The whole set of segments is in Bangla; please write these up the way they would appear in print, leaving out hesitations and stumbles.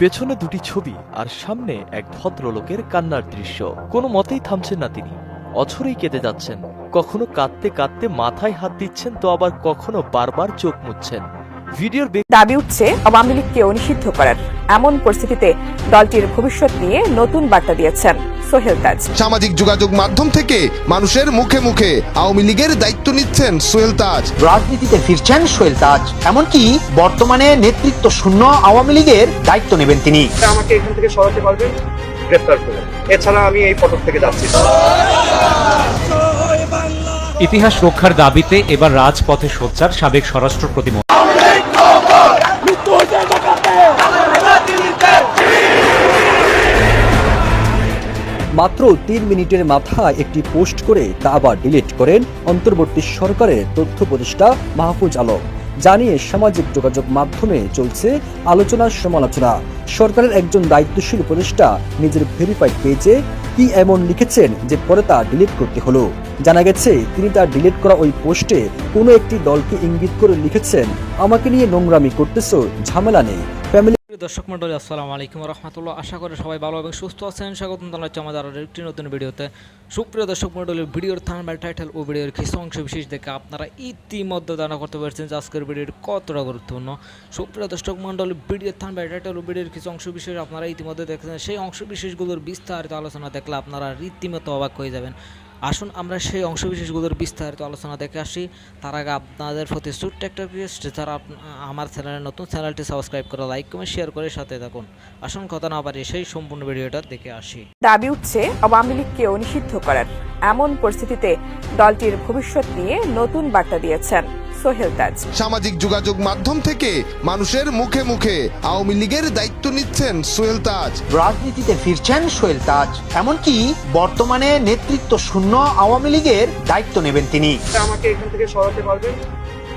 পেছনে দুটি ছবি আর সামনে এক ভদ্রলোকের কান্নার দৃশ্য। কোনো মতেই থামছেন না তিনি, অঝরেই কেঁদে যাচ্ছেন। কখনো কাঁদতে কাঁদতে মাথায় হাত দিচ্ছেন, তো আবার কখনো বারবার চোখ মুছছেন। ভিডিওর দাবি উঠছে আওয়ামী লীগকে নিষিদ্ধ করার। এমন পরিস্থিতিতে দলটির ভবিষ্যৎ নিয়ে নতুন বার্তা দিয়েছেন সোহেল তাজ। সামাজিক যোগাযোগ মাধ্যম থেকে মানুষের মুখে মুখে আওয়ামী লীগের দায়িত্ব নিচ্ছেন সোহেল তাজ। রাজনীতিতে ফিরছেন সোহেল তাজ, এমনকি বর্তমানে নেতৃত্ব শূন্য আওয়ামী লীগের দায়িত্ব নেবেন তিনি। আমাকে এখান থেকে সরাতে পারবেন, গ্রেফতার করে। এছাড়া আমি এই পদক থেকে যাচ্ছি। ইতিহাস রক্ষার দাবিতে এবার রাজপথে সোচ্চার সাবেক স্বরাষ্ট্র প্রতিমন্ত্রী। মাত্র 3 মিনিটের মাথায় একটি পোস্ট করে তা আবার ডিলিট করেন অন্তর্বর্তী সরকারের তথ্য উপদেষ্টা মাহফুজ আলম। জানিয়ে সামাজিক যোগাযোগ মাধ্যমে চলছে আলোচনার সমালোচনা। সরকারের একজন দায়িত্বশীল উপদেষ্টা নিজের ভেরিফাইড পেজে কি এমন লিখেছেন যে পরে তা ডিলিট করতে হলো। জানা গেছে তিনি তার ডিলিট করা ওই পোস্টে কোনো একটি দলকে ইঙ্গিত করে লিখেছেন, আমাকে নিয়ে নোংরামি করতেছো, ঝামেলা নেই। দর্শক মন্ডলী, আসসালামু আলাইকুম রহমতুল্লাহ। আশা করি সবাই ভালো এবং সুস্থ আছেন। স্বাগতম জানাচ্ছি আমাদের আরও একটি নতুন ভিডিওতে। সুপ্রিয় দর্শক মন্ডলী, ভিডিওর থাম্বনেল, টাইটেল ও ভিডিওর কিছু অংশ বিশেষ দেখে আপনারা ইতিমধ্যে জানা করতে পারছেন যে আজকের ভিডিওটি কতটা গুরুত্বপূর্ণ। সুপ্রিয় দর্শক মন্ডলী, ভিডিওর থাম্বনেল, টাইটেল ও ভিডিওর কিছু অংশ বিশেষ আপনারা ইতিমধ্যে দেখেছেন। সেই অংশ বিশেষগুলোর বিস্তারিত আলোচনা দেখলে আপনারা রীতিমতো অবাক হয়ে যাবেন। আসুন আমরা সেই অংশবিশেষগুলোর বিস্তারিত আলোচনা দেখে আসি। তার আগে আপনাদের প্রতি ছোট্ট একটা রিকোয়েস্ট, যারা আমার চ্যানেলে নতুন, চ্যানেলটি সাবস্ক্রাইব করে লাইক কমেন্ট শেয়ার করে সাথে থাকুন। আসুন কথা না বাড়িয়ে সেই সম্পূর্ণ ভিডিওটা দেখে আসি। দাবি উঠছে আওয়ামী লীগকে নিষিদ্ধ করার। এমন পরিস্থিতিতে দলটির ভবিষ্যৎ নিয়ে নতুন বার্তা দিয়েছেন সোহেল তাজ। সামাজিক যোগাযোগ মাধ্যম থেকে মানুষের মুখে মুখে আওয়ামী লীগের দায়িত্ব নিচ্ছেন সোহেল তাজ। রাজনীতিতে ফিরছেন সোহেল তাজ, এমনকি বর্তমানে নেতৃত্ব শূন্য আওয়ামী লীগের দায়িত্ব নেবেন তিনি। আমাকে এখান থেকে সরাতে পারবেন,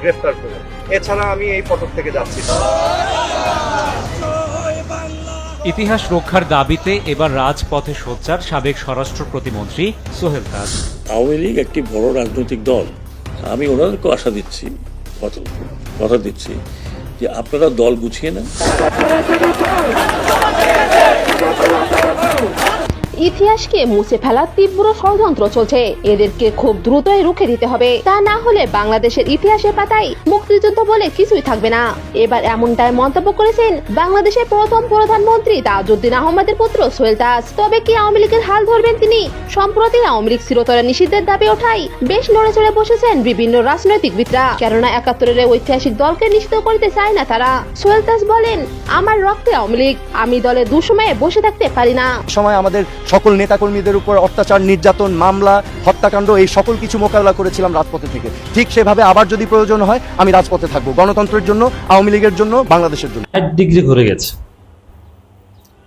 গ্রেফতার করে। এছাড়া আমি এই পদক থেকে যাচ্ছি। ইতিহাস রক্ষার দাবিতে এবার রাজপথে সোচ্চার সাবেক স্বরাষ্ট্র প্রতিমন্ত্রী সোহেল তাজ। আওয়ামী লীগ একটি বড় রাজনৈতিক দল। আমি ওনাদেরকে আশা দিচ্ছি, কথা দিচ্ছি যে আপনারা দল গুছিয়ে নেন। ইতিহাসকে মুছে ফেলার তীব্র ষড়যন্ত্র চলছে। এদেরকে খুব দ্রুতই রুখে দিতে হবে, তা না হলে বাংলাদেশের ইতিহাসের পাতায় মুক্তিযুদ্ধ বলে কিছুই থাকবে না। এবার এমনটাই মন্তব্য করেছেন বাংলাদেশের প্রথম প্রধানমন্ত্রী তাজউদ্দিন আহমেদের পুত্র সোহেল তাজ। তবে কি আওয়ামী লীগের হাল ধরবেন তিনি? সম্প্রতি আওয়ামী লীগ চিরতরে নিষিদ্ধের দাবি ওঠায় বেশ নড়ে চড়ে বসেছেন বিভিন্ন রাজনৈতিকবিদরা। কেননা ৭১-এর ঐতিহাসিক দলকে নিষিদ্ধ করতে চায় না তারা। সোহেল তাজ বলেন, আমার রক্তে আওয়ামী লীগ, আমি দলে দুঃসময়ে বসে থাকতে পারি না। সময় আমাদের সকল নেতাকর্মীদের উপর অত্যাচার, নির্যাতন, মামলা, হত্যাকাণ্ড, এই সকল কিছু মোকাবেলা করেছিলাম রাজপথে থেকে। ঠিক সেভাবে আবার যদি প্রয়োজন হয় আমি রাজপথে থাকবো, গণতন্ত্রের জন্য, আওয়ামী লীগের জন্য, বাংলাদেশের জন্য। 1 ডিগ্রি ঘুরে গেছে।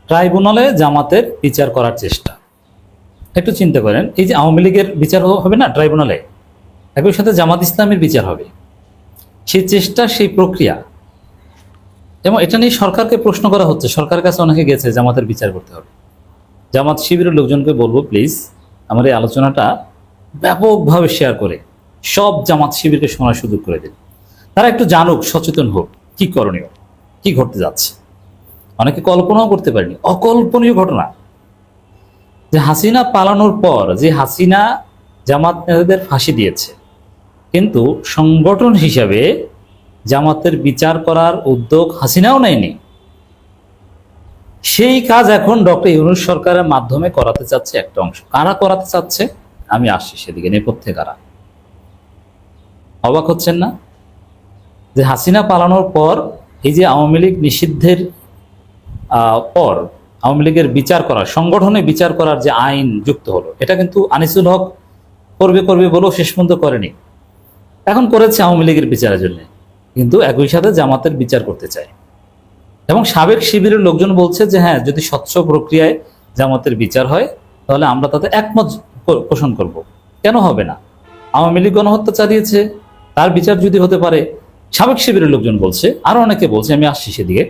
ট্রাইব্যুনালে জামাতের বিচার করার চেষ্টা। একটু চিন্তা করেন, এই যে আওয়ামী লীগের বিচার হবে না ট্রাইব্যুনালে, একই সাথে জামাত ইসলামের বিচার হবে। সেই চেষ্টা, সেই প্রক্রিয়া, এবং এটা নিয়ে সরকারকে প্রশ্ন করা হচ্ছে। সরকারের কাছে অনেকে গেছে জামাতের বিচার করতে হবে। জামাত শিবিরের লোকজনকে বলবো, প্লিজ আমার এই আলোচনাটা ব্যাপকভাবে শেয়ার করে সব জামাত শিবিরকে শোনার সুযোগ করে দিন। তারা একটু জানুক, সচেতন হোক কি করণীয়, কি ঘটতে যাচ্ছে। অনেকে কল্পনাও করতে পারেনি, অকল্পনীয় ঘটনা যে হাসিনা পালানোর পর যে হাসিনা জামাত নেতাদের ফাঁসি দিয়েছে, কিন্তু সংগঠন হিসাবে জামাতের বিচার করার উদ্যোগ হাসিনাও নেয়নি। সেই কাজ এখন ডক্টর ইউনূস সরকারের মাধ্যমে করাতে চাচ্ছে একটা অংশ। কারা করাতে চাচ্ছে আমি আসছি সেদিকে, নেপথ্যে কারা। অবাক হচ্ছেন না যে হাসিনা পালানোর পর এই যে আওয়ামী লীগ নিষিদ্ধের পর আওয়ামী লীগের বিচার করার, সংগঠনে বিচার করার যে আইন যুক্ত হলো, এটা কিন্তু আনিসুল হক করবে বলেও শেষ পর্যন্ত করেনি। এখন করেছে আওয়ামী লীগের বিচারের জন্য, কিন্তু একই সাথে জামাতের বিচার করতে চায়। এবং সাবেক শিবিরের লোকজন বলছে যে হ্যাঁ, যদি স্বচ্ছ প্রক্রিয়ায় জামাতের বিচার হয় তাহলে আমরা তাতে একমত পোষণ করব। কেন হবে না? আওয়ামী লীগ গণহত্যা চালিয়েছে, তার বিচার যদি হতে পারে, সাবেক শিবিরের লোকজন বলছে, আরো অনেকে বলছে, আমি আসছি সেদিকে।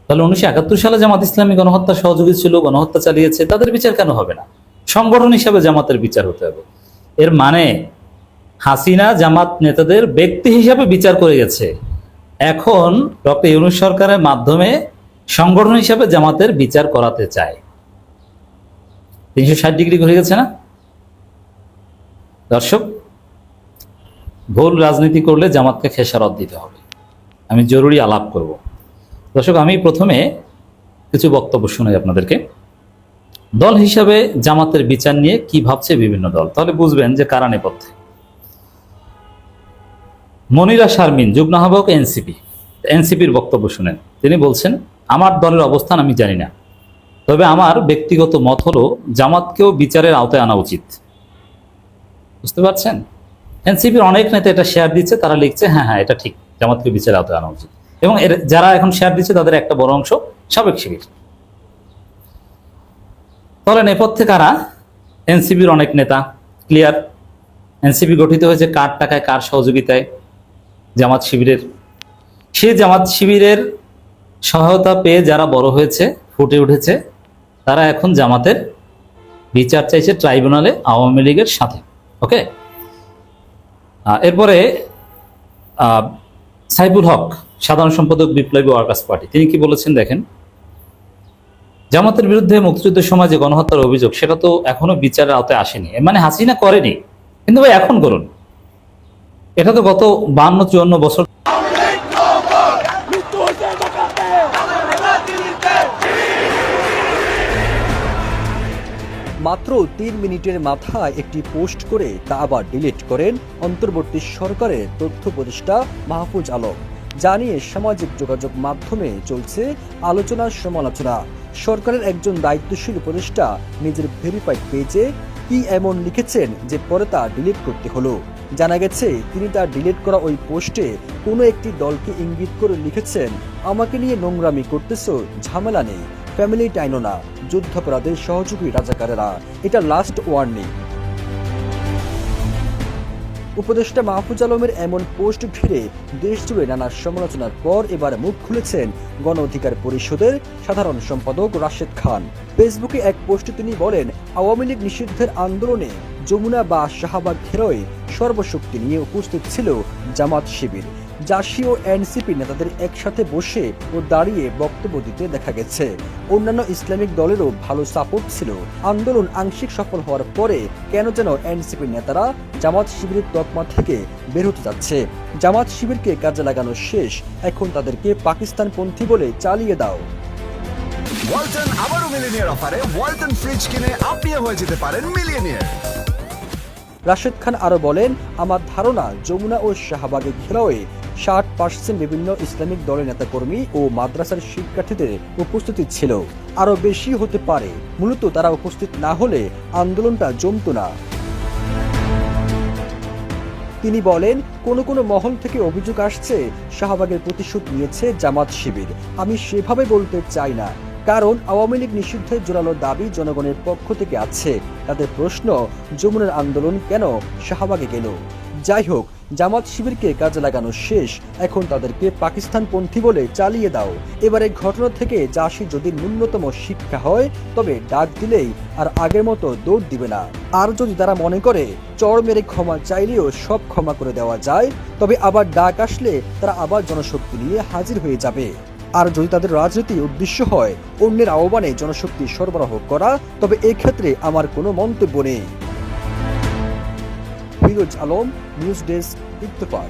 তাহলে 1971 সালে জামাত ইসলামী গণহত্যার সহযোগী ছিল, গণহত্যা চালিয়েছে, তাদের বিচার কেন হবে না? সংগঠন হিসাবে জামাতের বিচার হতে হবে। এর মানে হাসিনা জামাত নেতাদের ব্যক্তি হিসাবে বিচার করে গেছে। এখন ডক্টর ইউনূস সরকারের মাধ্যমে সংগঠন হিসাবে জামাতের বিচার করাতে চায়। 360 ডিগ্রি ঘুরে গেছে না দর্শক? ভুল রাজনীতি করলে জামাতকে খেসারত দিতে হবে। আমি জরুরি আলাপ করব। দর্শক, আমি প্রথমে কিছু বক্তব্য শোনাই আপনাদেরকে। দল হিসাবে জামাতের বিচার নিয়ে কি ভাবছে বিভিন্ন দল, তাহলে বুঝবেন যে কারা নেপথ্যে। মনিরা শারমিন, যুগ্ম আহ্বায়ক এনসিপির বক্তব্য শুনেন। তিনি বলছেন, আমার দলের অবস্থান আমি জানি না, তবে আমার ব্যক্তিগত মত হলো জামাতকেও বিচারের আওতায় আনা উচিত। বুঝতে পারছেন? এনসিপির অনেক নেতা এটা শেয়ার দিচ্ছে, তারা লিখছে হ্যাঁ এটা ঠিক, জামাতকে বিচারের আওতায় আনা উচিত। এবং যারা এখন শেয়ার দিচ্ছে তাদের একটা বড় অংশ সাবেক শিবির। তাহলে নেপথ্যে কারা? এনসিপির অনেক নেতা। ক্লিয়ার, এনসিপি গঠিত হয়েছে কার টাকায়, কার সহযোগিতায়? জামাত শিবিরের। সেই জামাত শিবিরের সহায়তা পেয়ে যারা বড় হয়েছে, ফুটে উঠেছে, তারা এখন জামাতের বিচার চাইছে ট্রাইব্যুনালে আওয়ামী লীগের সাথে। ওকে, এরপরে সাইফুল হক, সাধারণ সম্পাদক বিপ্লবী ওয়ার্কার্স পার্টি, তিনি কি বলেছেন দেখেন। জামাতের বিরুদ্ধে মুক্তিযুদ্ধের সময় যে গণহত্যার অভিযোগ, সেটা তো এখনো বিচারের আওতায় আসেনি। মানে হাসিনা করেনি, কিন্তু ভাই এখন করুন। এটা তো গত 52-54 বছর মাত্র 3 মিনিটের মাথায় একটি পোস্ট করে তা আবার ডিলিট করেন অন্তর্বর্তী সরকারের তথ্য উপদেষ্টা মাহফুজ আলম। জানিয়ে সামাজিক যোগাযোগ মাধ্যমে চলছে আলোচনা সমালোচনা। সরকারের একজন দায়িত্বশীল উপদেষ্টা নিজের ভেরিফাইড পেজে কি এমন লিখেছেন যে পরে তা ডিলিট করতে হলো। জানা গেছে তিনি তার ডিলিট করা ওই পোস্টে কোনো একটি দলকে ইঙ্গিত করে লিখেছেন, আমাকে নিয়ে নোংরামি করতেছো, ঝামেলা নেই, ফ্যামিলি টাইনো না, যুদ্ধাপরাধের সহযোগী রাজাকারেরা, এটা লাস্ট ওয়ার্নিং। উপদেষ্টা মাহফুজ আলমের এমন পোস্ট ঘিরে দেশ জুড়ে নানা সমালোচনার পর এবার মুখ খুলেছেন গণ অধিকার পরিষদের সাধারণ সম্পাদক রাশেদ খান। ফেসবুকে এক পোস্টে তিনি বলেন, আওয়ামী লীগ নিষিদ্ধের আন্দোলনে যমুনা বা শাহবাগ ঘেরোয় সর্বশক্তি নিয়ে উপস্থিত ছিল জামাত শিবির। জাসি ও এনসিপি নেতাদের একসাথে বসে ও দাঁড়িয়ে বক্তব্য দিতে দেখা গেছে। অন্যান্য ইসলামিক দলেরও ভালো সাপোর্ট ছিল। আন্দোলন আংশিক সফল হওয়ার পরে কেন যেন এনসিপি নেতারা জামাত শিবিরের তকমা থেকে বের হতে যাচ্ছে। জামাত শিবিরকে কাজে লাগানো শেষ, এখন তাদেরকে পাকিস্তানপন্থী বলে চালিয়ে দাও। ওয়ালটন আবারও মিলিয়নিয়ার অফারে ওয়ালটন ফ্রিজ কিনে আপনিও হয়ে যেতে পারেন মিলিয়নিয়ার। রাশেদ খান আরো বলেন, আমার ধারণা যমুনা ও শাহবাগে ঘেরাওয়ে 60% বিভিন্ন ইসলামিক দলের নেতাকর্মী ও মাদ্রাসার শিক্ষার্থীদের উপস্থিতি ছিল, আরো বেশি হতে পারে। মূলত তারা উপস্থিত না হলে আন্দোলনটা জমতো না। তিনি বলেন, কোন কোন মহল থেকে অভিযোগ আসছে শাহবাগের প্রতিশোধ নিয়েছে জামাত শিবির। আমি সেভাবে বলতে চাই না, কারণ আওয়ামী লীগ নিষিদ্ধের জোরালো দাবি জনগণের পক্ষ থেকে আছে। তাদের প্রশ্ন, যমুনার আন্দোলন কেন শাহবাগে গেল? যাই হোক, জামাত শিবিরকে কাজে লাগানো শেষ, এখন তাদেরকে পাকিস্তানপন্থী বলে চালিয়ে দাও। এবারে ঘটনা থেকে জাসি যদি ন্যূনতম শিক্ষা হয়, তবে ডাক দিলেই আর আগের মতো দৌড় দিবে না। আর যদি তারা মনে করে চড় মেরে ক্ষমা চাইলেও সব ক্ষমা করে দেওয়া যায়, তবে আবার ডাক আসলে তারা আবার জনশক্তি নিয়ে হাজির হয়ে যাবে। আর যদি তাদের রাজনীতি উদ্দেশ্য হয় অন্যের আহ্বানে জনশক্তি সরবরাহ করা, তবে এক্ষেত্রে আমার কোনো মন্তব্য নেই। Firoz Alam, news desk, Ittefaq.